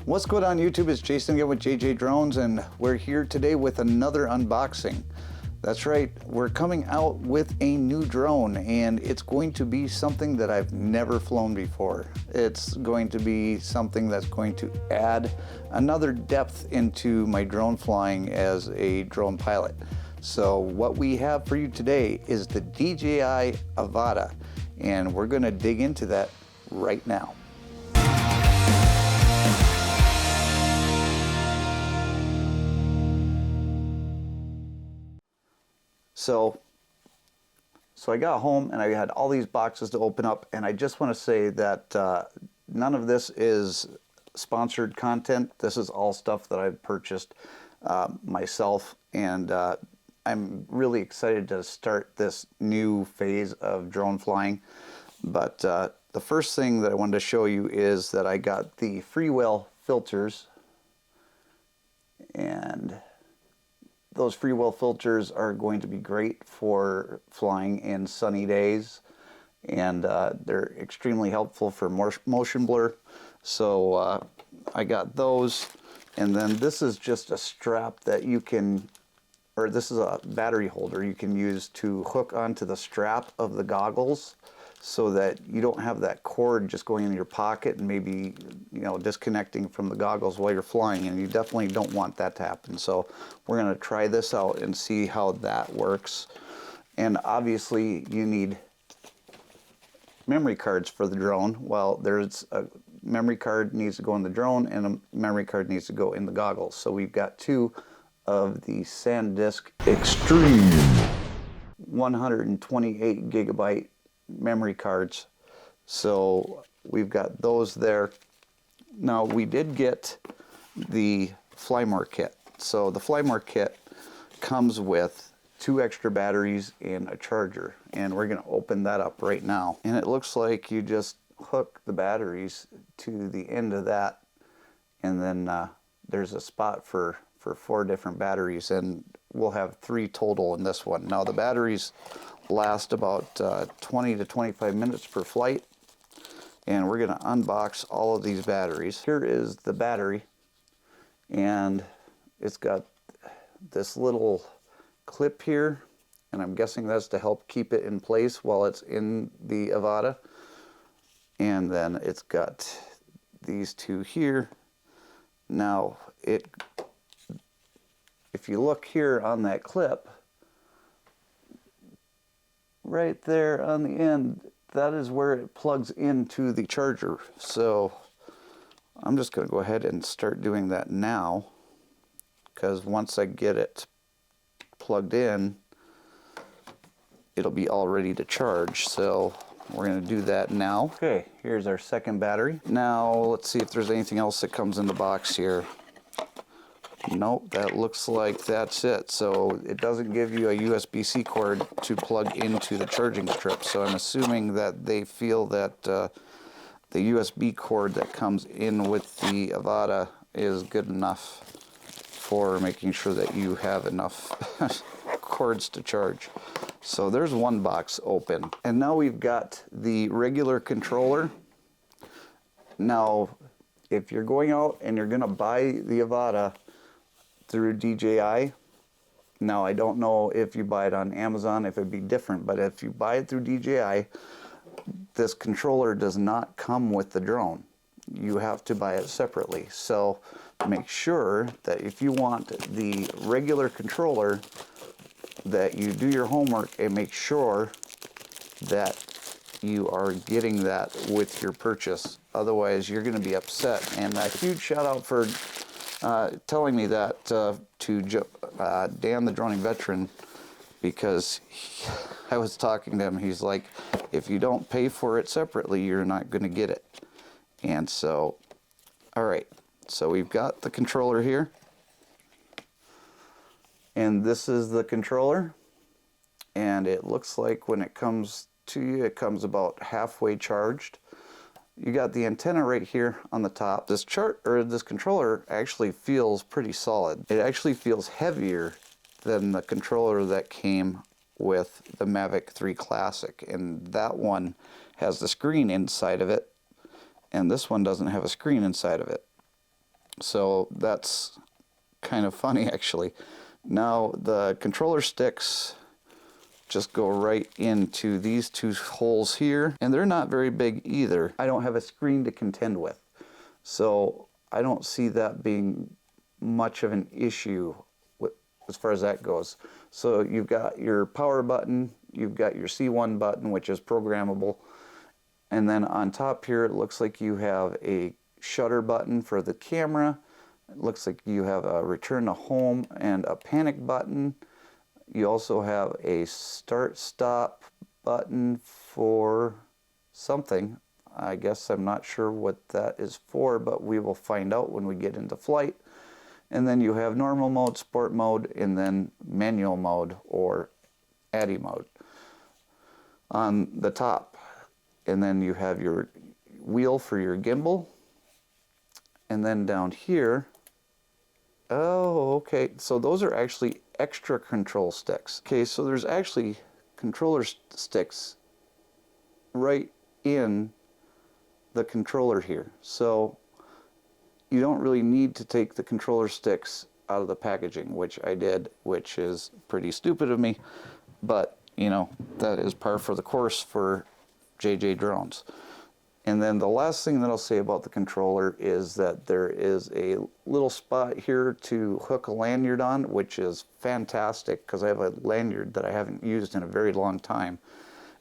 What's going on YouTube? It's Jason again with JJ Drones, and we're here today with another unboxing. That's right, we're coming out with a new drone, and it's going to be something that I've never flown before. It's going to be something that's going to add another depth into my drone flying as a drone pilot. So what we have for you today is the DJI Avata, and we're going to dig into that right now. So I got home and I had all these boxes to open up, and I just want to say that none of this is sponsored content. This is all stuff that I've purchased myself, and I'm really excited to start this new phase of drone flying. But the first thing that I wanted to show you is that I got the freewheel filters, and those freewheel filters are going to be great for flying in sunny days, and they're extremely helpful for motion blur. So I got those, and then this is just a strap that you can, or this is a battery holder you can use to hook onto the strap of the goggles, so that you don't have that cord just going in your pocket and maybe, you know, disconnecting from the goggles while you're flying, and you definitely don't want that to happen. So we're going to try this out and see how that works. And obviously you need memory cards for the drone. Well, there's a memory card needs to go in the drone, and a memory card needs to go in the goggles. So we've got two of the SanDisk Extreme 128 gigabyte memory cards. So we've got those there. Now we did get the Flymore kit. So the Flymore kit comes with 2 extra batteries and a charger, and we're going to open that up right now. And it looks like you just hook the batteries to the end of that, and then there's a spot for 4 different batteries, and we'll have 3 total in this one. Now the batteries last about 20 to 25 minutes per flight, and we're going to unbox all of these batteries. Here is the battery, and it's got this little clip here, and I'm guessing that's to help keep it in place while it's in the Avata. And then it's got these 2 here. Now if you look here on that clip, right there on the end, that is where it plugs into the charger. So I'm just going to go ahead and start doing that now, because once I get it plugged in, it'll be all ready to charge. So we're going to do that now. Okay, here's our second battery. Now let's see if there's anything else that comes in the box here. Nope, that looks like that's it. So it doesn't give you a USB-C cord to plug into the charging strip. So I'm assuming that they feel that the USB cord that comes in with the Avata is good enough for making sure that you have enough cords to charge. So there's one box open. And now we've got the regular controller. Now, if you're going out and you're going to buy the Avata through DJI. Now I don't know if you buy it on Amazon if it'd be different, but if you buy it through DJI, this controller does not come with the drone. You have to buy it separately. So make sure that if you want the regular controller, that you do your homework and make sure that you are getting that with your purchase. Otherwise you're going to be upset. And a huge shout out for telling me that to Dan the Droning Veteran, because I was talking to him. He's like, if you don't pay for it separately, you're not going to get it. And so, all right, so we've got the controller here, and this is the controller, and it looks like when it comes to you, it comes about halfway charged. You got the antenna right here on the top. This controller actually feels pretty solid. It actually feels heavier than the controller that came with the Mavic 3 Classic, and that one has the screen inside of it, and this one doesn't have a screen inside of it. So that's kind of funny actually. Now the controller sticks just go right into these two holes here, and they're not very big either. I don't have a screen to contend with, so I don't see that being much of an issue as far as that goes. So you've got your power button, you've got your C1 button, which is programmable, and then on top here it looks like you have a shutter button for the camera. It looks like you have a return to home and a panic button. You also have a start-stop button for something. I guess I'm not sure what that is for, but we will find out when we get into flight. And then you have normal mode, sport mode, and then manual mode or ADI mode on the top. And then you have your wheel for your gimbal. And then down here, oh, okay, so those are actually extra control sticks. Okay, so there's actually controller sticks right in the controller here. So you don't really need to take the controller sticks out of the packaging, which I did, which is pretty stupid of me, but you know, that is par for the course for JJ drones. And then the last thing that I'll say about the controller is that there is a little spot here to hook a lanyard on, which is fantastic because I have a lanyard that I haven't used in a very long time.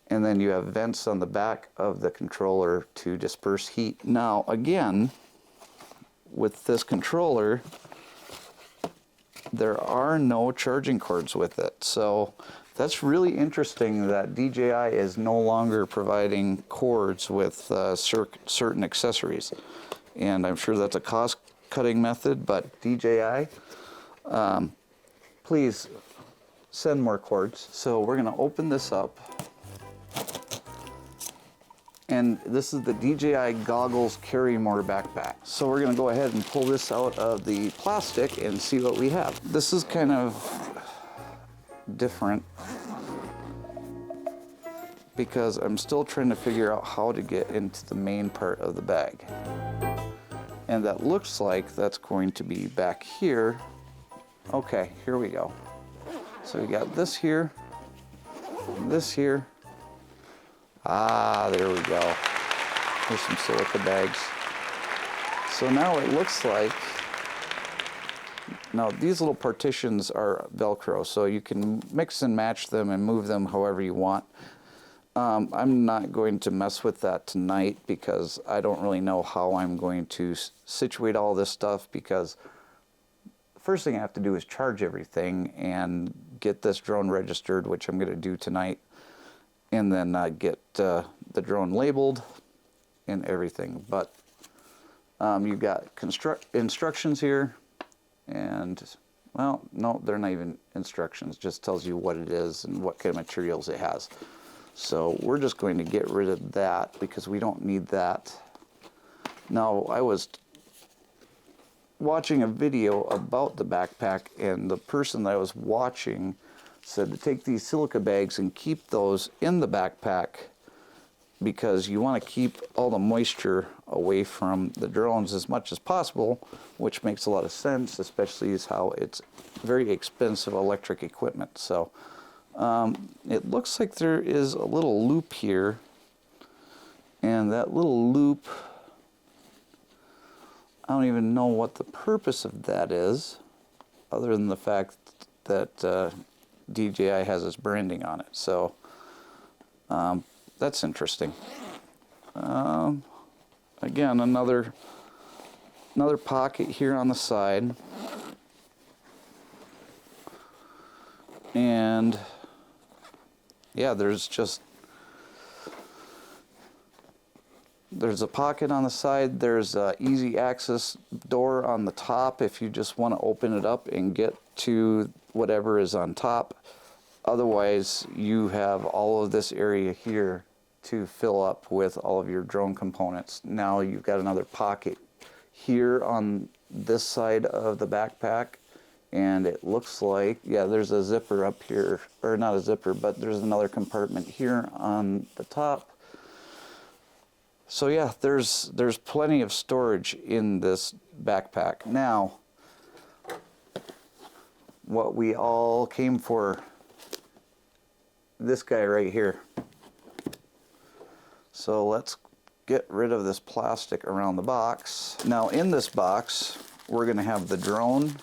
And then you have vents on the back of the controller to disperse heat. Now again, with this controller, there are no charging cords with it. So that's really interesting that DJI is no longer providing cords with certain accessories. And I'm sure that's a cost-cutting method, but DJI, please send more cords. So we're going to open this up. And this is the DJI Goggles Carry More backpack. So we're going to go ahead and pull this out of the plastic and see what we have. This is kind of different because I'm still trying to figure out how to get into the main part of the bag. And that looks like that's going to be back here. Okay, here we go. So we got this here, this here. Ah, there we go. There's some silica bags. So now it looks like, now these little partitions are Velcro, so you can mix and match them and move them however you want. I'm not going to mess with that tonight because I don't really know how I'm going to situate all this stuff, because the first thing I have to do is charge everything and get this drone registered, which I'm going to do tonight, and then get the drone labeled and everything. But you've got instructions here, and well, no, they're not even instructions, just tells you what it is and what kind of materials it has. So we're just going to get rid of that because we don't need that. Now, I was watching a video about the backpack, and the person that I was watching said to take these silica bags and keep those in the backpack because you want to keep all the moisture away from the drones as much as possible, which makes a lot of sense, especially as how it's very expensive electric equipment. So it looks like there is a little loop here, and that little loop, I don't even know what the purpose of that is, other than the fact that DJI has its branding on it. So that's interesting. Again, another pocket here on the side, and yeah, there's a pocket on the side. There's an easy access door on the top if you just want to open it up and get to whatever is on top. Otherwise, you have all of this area here to fill up with all of your drone components. Now you've got another pocket here on this side of the backpack, and it looks like, yeah, there's a zipper up here, or not a zipper, but there's another compartment here on the top. So yeah, there's plenty of storage in this backpack. Now, what we all came for, this guy right here. So let's get rid of this plastic around the box. Now in this box, we're going to have the drone,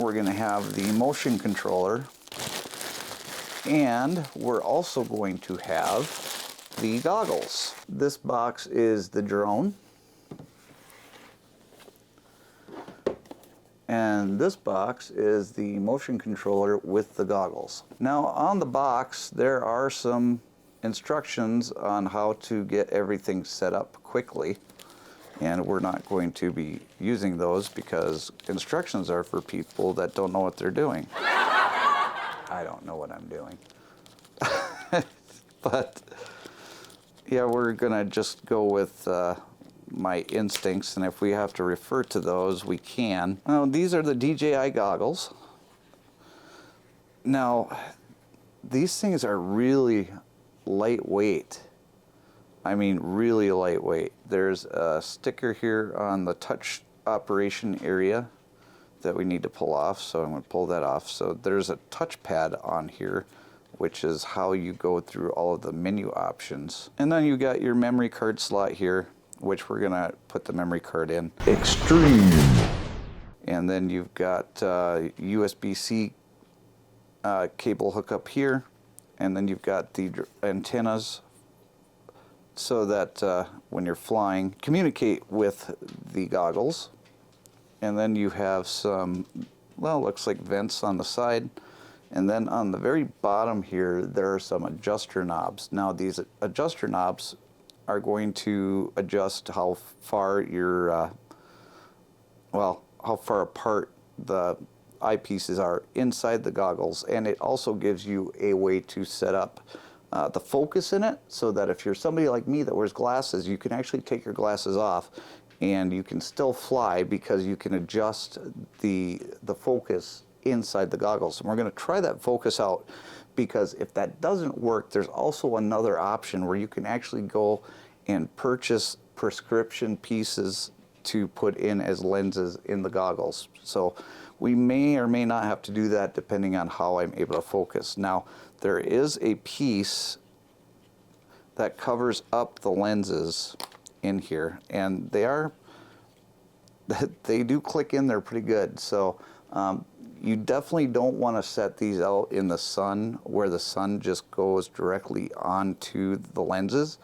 we're going to have the motion controller, and we're also going to have the goggles. This box is the drone, and this box is the motion controller with the goggles. Now on the box there are some instructions on how to get everything set up quickly, and we're not going to be using those because instructions are for people that don't know what they're doing. I don't know what I'm doing. But yeah, we're gonna just go with my instincts, and if we have to refer to those, we can. Now, these are the DJI goggles. Now, these things are really lightweight. I mean, really lightweight. There's a sticker here on the touch operation area that we need to pull off, so I'm going to pull that off. So there's a touchpad on here, which is how you go through all of the menu options. And then you got your memory card slot here, which we're going to put the memory card in. Extreme. And then you've got USB-C cable hookup here, and then you've got the antennas so that when you're flying, communicate with the goggles. And then you have some, well, looks like vents on the side. And then on the very bottom here, there are some adjuster knobs. Now these adjuster knobs are going to adjust how far your, well, how far apart the eyepieces are inside the goggles. And it also gives you a way to set up the focus in it, so that if you're somebody like me that wears glasses, you can actually take your glasses off and you can still fly because you can adjust the focus inside the goggles. And we're going to try that focus out, because if that doesn't work, there's also another option where you can actually go and purchase prescription pieces to put in as lenses in the goggles. So we may or may not have to do that depending on how I'm able to focus. Now, there is a piece that covers up the lenses in here, and they do click in there pretty good. So you definitely don't want to set these out in the sun, where the sun just goes directly onto the lenses.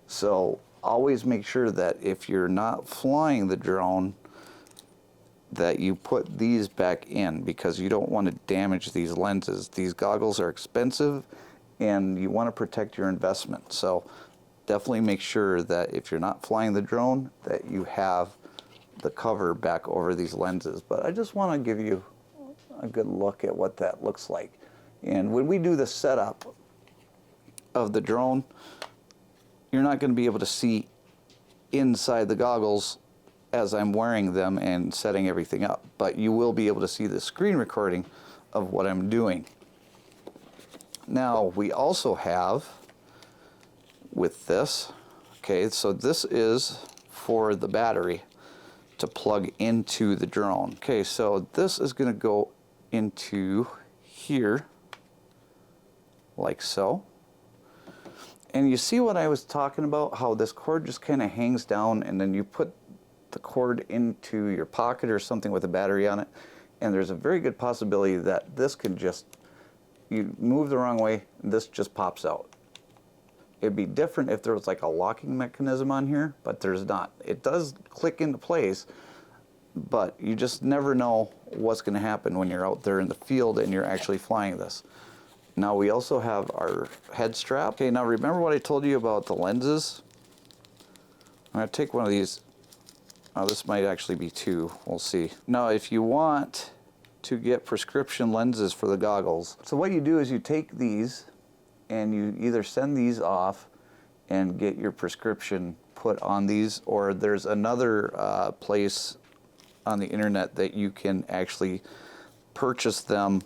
So always make sure that if you're not flying the drone, that you put these back in, because you don't want to damage these lenses. These goggles are expensive and you want to protect your investment. So definitely make sure that if you're not flying the drone, that you have the cover back over these lenses. But I just want to give you a good look at what that looks like. And when we do the setup of the drone, you're not going to be able to see inside the goggles as I'm wearing them and setting everything up, but you will be able to see the screen recording of what I'm doing. Now we also have with this, okay, so this is for the battery to plug into the drone. Okay, so this is going to go into here like so. And you see what I was talking about, how this cord just kind of hangs down, and then you put the cord into your pocket or something with a battery on it, and there's a very good possibility that this can just, you move the wrong way, and this just pops out. It'd be different if there was like a locking mechanism on here, but there's not. It does click into place, but you just never know what's going to happen when you're out there in the field and you're actually flying this. Now we also have our head strap. Okay, now remember what I told you about the lenses? I'm going to take one of these. Oh, this might actually be two. We'll see. Now, if you want to get prescription lenses for the goggles, so what you do is you take these and you either send these off and get your prescription put on these, or there's another place on the internet that you can actually purchase them,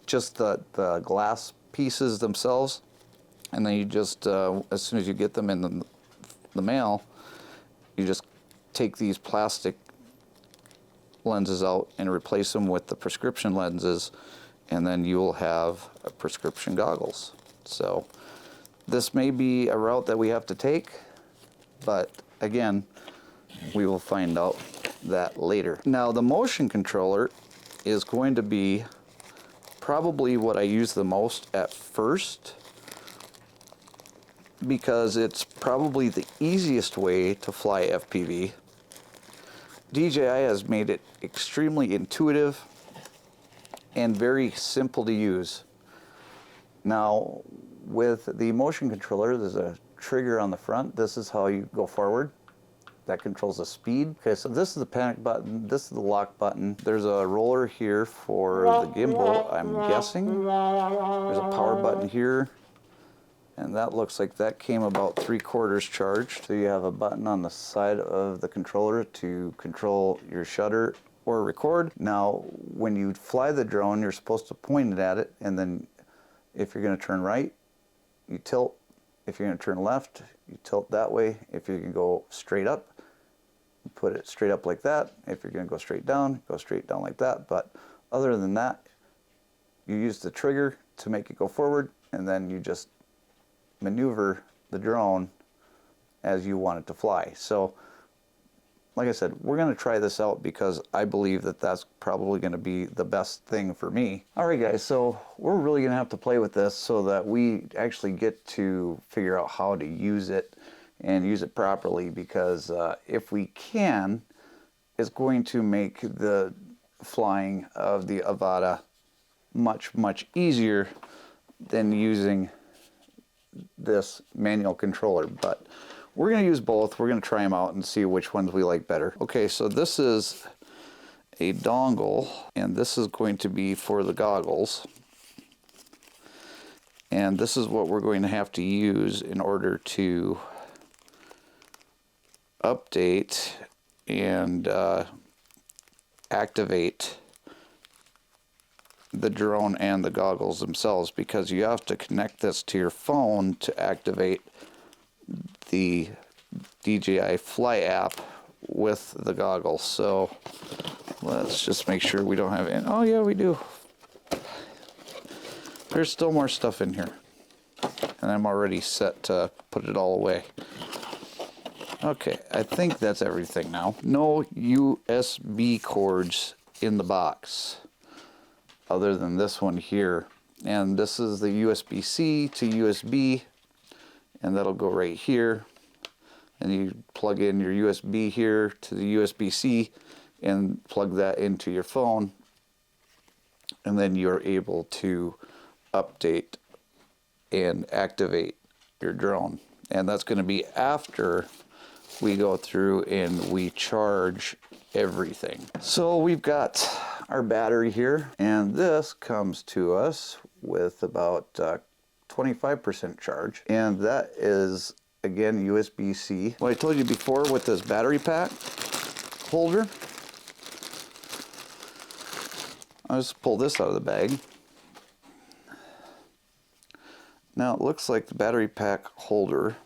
just the glass pieces themselves, and then you just, as soon as you get them in the mail, you just take these plastic lenses out and replace them with the prescription lenses, and then you'll have prescription goggles. So this may be a route that we have to take, but again, we will find out that later. Now the motion controller is going to be probably what I use the most at first, because it's probably the easiest way to fly FPV. DJI has made it extremely intuitive and very simple to use. Now, with the motion controller, there's a trigger on the front. This is how you go forward. That controls the speed. Okay, so this is the panic button. This is the lock button. There's a roller here for the gimbal, I'm guessing. There's a power button here. And that looks like that came about 3/4 charged. So you have a button on the side of the controller to control your shutter or record. Now, when you fly the drone, you're supposed to point it at it, and then if you're going to turn right, you tilt. If you're going to turn left, you tilt that way. If you're going to go straight up, you put it straight up like that. If you're going to go straight down like that. But other than that, you use the trigger to make it go forward, and then you just maneuver the drone as you want it to fly. So like I said, we're going to try this out because I believe that that's probably going to be the best thing for me. Alright guys, so we're really going to have to play with this so that we actually get to figure out how to use it and use it properly, because if we can, it's going to make the flying of the Avata much easier than using this manual controller. But we're going to use both. We're going to try them out and see which ones we like better. Okay, so this is a dongle, and this is going to be for the goggles. And this is what we're going to have to use in order to update and activate the drone and the goggles themselves, because you have to connect this to your phone to activate the DJI Fly app with the goggles. So let's just make sure we don't have any. Oh yeah, we do. There's still more stuff in here, and I'm already set to put it all away. Okay, I think that's everything now. No USB cords in the box other than this one here, and this is the USB-C to USB, and that'll go right here, and you plug in your USB here to the USB-C and plug that into your phone, and then you're able to update and activate your drone. And that's going to be after we go through and we charge everything. So we've got our battery here, and this comes to us with about 25% charge, and that is again USB-C. Well, I told you before with this battery pack holder, I'll just pull this out of the bag. Now it looks like the battery pack holder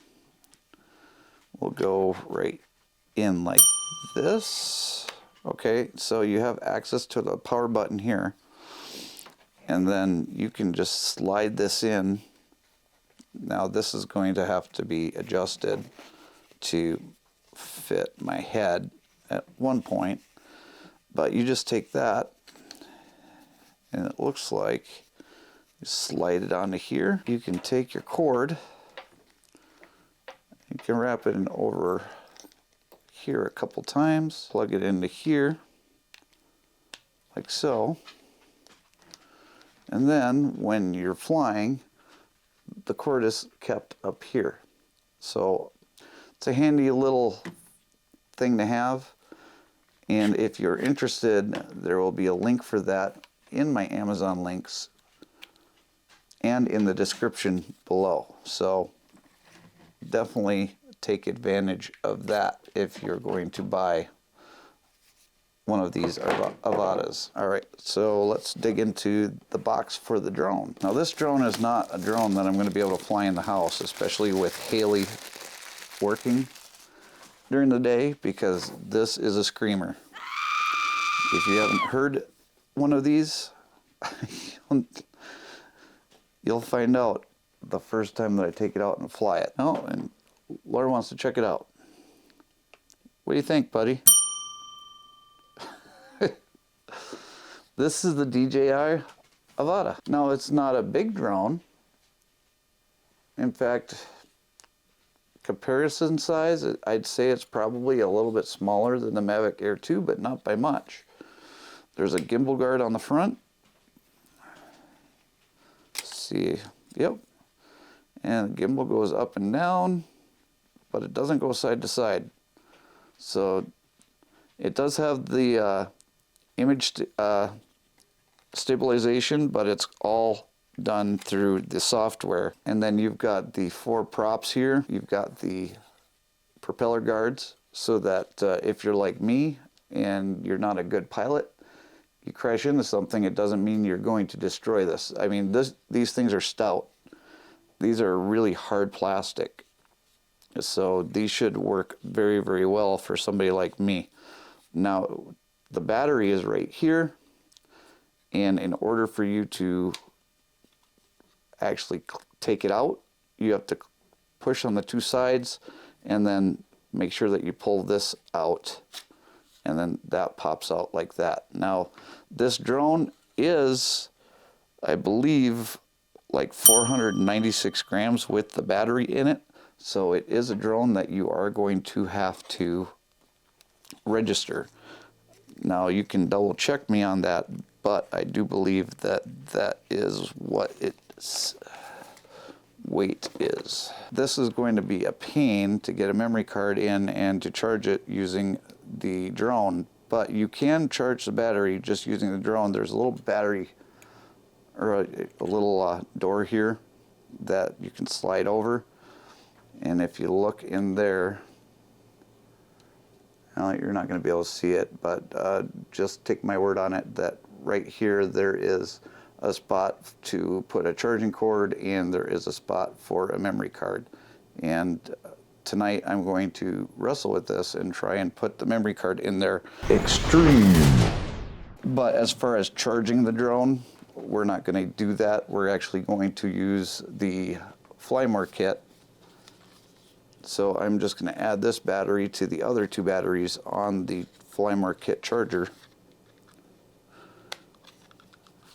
will go right in like this. Okay, so you have access to the power button here, and then you can just slide this in. Now this is going to have to be adjusted to fit my head at one point, but you just take that, and it looks like you slide it onto here. You can take your cord, you can wrap it in over here a couple times, plug it into here like so, and then when you're flying, the cord is kept up here. So it's a handy little thing to have, and if you're interested, there will be a link for that in my Amazon links and in the description below. So definitely take advantage of that if you're going to buy one of these Avatas. Alright, so let's dig into the box for the drone. Now this drone is not a drone that I'm going to be able to fly in the house, especially with Haley working. during the day because this is a screamer. If you haven't heard one of these, you'll find out the first time that I take it out and fly it. Oh, and Laura wants to check it out. What do you think, buddy? This is the DJI Avata. Now, it's not a big drone. In fact, comparison size, I'd say it's probably a little bit smaller than the Mavic Air 2, but not by much. There's a gimbal guard on the front. Let's see, yep. And the gimbal goes up and down, but it doesn't go side to side. So it does have the image stabilization, but it's all done through the software. And then you've got the 4 props here. You've got the propeller guards so that if you're like me and you're not a good pilot, you crash into something, it doesn't mean you're going to destroy this. I mean, these things are stout. These are really hard plastic. So these should work very, very well for somebody like me. Now, the battery is right here. And in order for you to actually take it out, you have to push on the 2 sides and then make sure that you pull this out, and then that pops out like that. Now, this drone is, I believe, like 496 grams with the battery in it. So it is a drone that you are going to have to register. Now, you can double check me on that, but I do believe that that is what its weight is. This is going to be a pain to get a memory card in and to charge it using the drone, but you can charge the battery just using the drone. There's a little battery, or a little door here that you can slide over, and if you look in there, you're not going to be able to see it, but just take my word on it that right here there is a spot to put a charging cord, and there is a spot for a memory card. And tonight I'm going to wrestle with this and try and put the memory card in there. Extreme. But as far as charging the drone, we're not going to do that. We're actually going to use the Flymore kit. So I'm just going to add this battery to the other 2 batteries on the Flymore kit charger.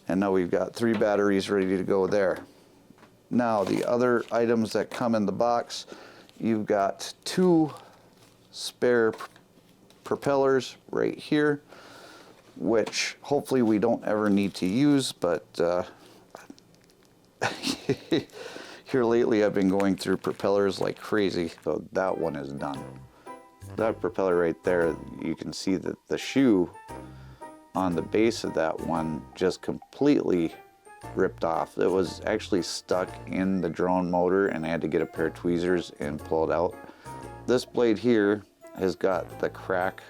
And now we've got 3 batteries ready to go there. Now, the other items that come in the box, you've got 2 spare propellers right here, which hopefully we don't ever need to use, but here lately I've been going through propellers like crazy. So that one is done. That propeller right there, you can see that the shoe on the base of that one just completely ripped off. It was actually stuck in the drone motor, and I had to get a pair of tweezers and pull it out. This blade here has got the crack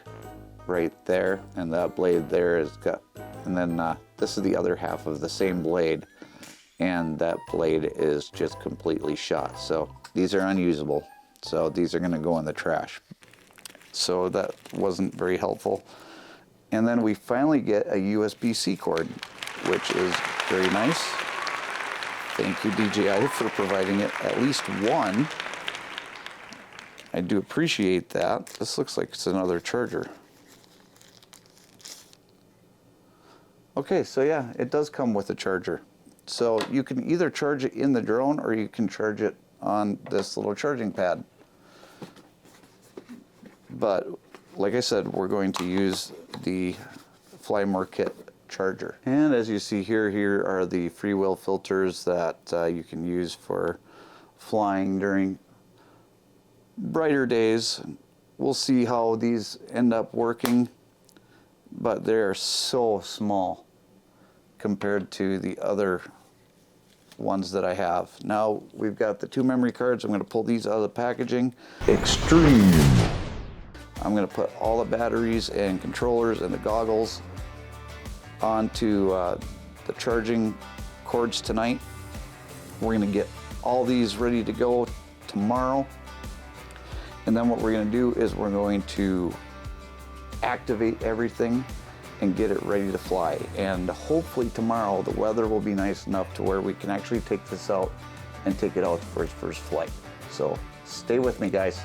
right there, and that blade there has got, and then this is the other half of the same blade, and that blade is just completely shot. So these are unusable. So these are going to go in the trash. So that wasn't very helpful. And then we finally get a USB-C cord, which is very nice. Thank you, DJI, for providing it at least one. I do appreciate that. This looks like it's another charger. Okay, so yeah, it does come with a charger. So you can either charge it in the drone or you can charge it on this little charging pad. But like I said, we're going to use the Flymore kit charger. And as you see here, here are the freewheel filters that you can use for flying during brighter days. We'll see how these end up working, but they're so small compared to the other ones that I have. Now we've got the 2 memory cards. I'm going to pull these out of the packaging. Extreme. I'm going to put all the batteries and controllers and the goggles onto the charging cords tonight. We're going to get all these ready to go tomorrow. And then what we're going to do is we're going to activate everything and get it ready to fly. And hopefully tomorrow the weather will be nice enough to where we can actually take this out and take it out for its first flight. So stay with me, guys.